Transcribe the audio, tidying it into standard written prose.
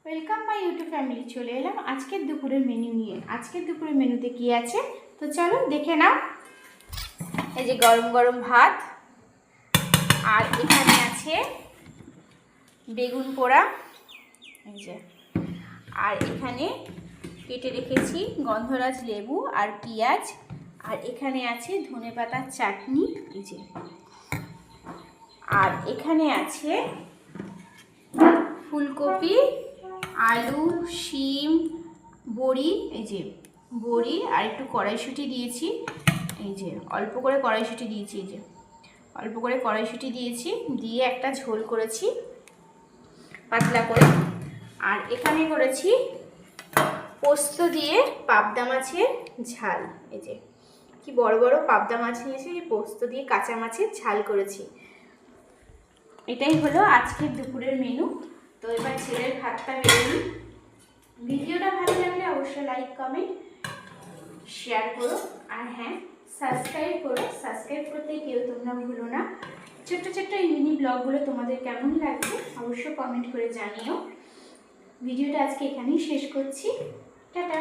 Welcome my YouTube family. চলে এলাম আজকের দুপুরের মেনু নিয়ে। আজকের দুপুরের মেনুতে কি আছে তো চলো দেখে নাও। এই যে গরম গরম ভাত, আর এখানে আছে বেগুন পোড়া, এই যে, আর এখানে কেটে রেখেছি গন্ধরাজ লেবু আর পেঁয়াজ, আর এখানে আছে ধনেপাতার চাটনি, এই যে, আর এখানে আছে ফুলকপি, আলু, শিম, বড়ি, এই যে বড়ি, আর একটু কড়াইশুঁটি দিয়েছি, এই যে অল্প করে কড়াইশুঁটি দিয়েছি, এই যে অল্প করে কড়াইশুঁটি দিয়েছি, দিয়ে একটা ঝোল করেছি পাতলা করে। আর এখানে করেছি পোস্ত দিয়ে পাবদা মাছের ঝাল, এই যে কি বড় বড় পাবদা মাছ নিয়েছি, পোস্ত দিয়ে কাঁচা মাছের ঝাল করেছি। এটাই হলো আজকের দুপুরের মেনু। তো এবার ছেলের ভাতটা বেড়ে নিই। ভিডিওটা ভালো লাগলে অবশ্যই লাইক, কমেন্ট, শেয়ার করো, আর হ্যাঁ, সাবস্ক্রাইব করো। সাবস্ক্রাইব করতে কেউ তোমরা ভুলো না। ছোট্ট ছোট্ট এই মিনি ব্লগগুলো তোমাদের কেমন লাগবে অবশ্যই কমেন্ট করে জানিও। ভিডিওটা আজকে এখানেই শেষ করছি। টাটা।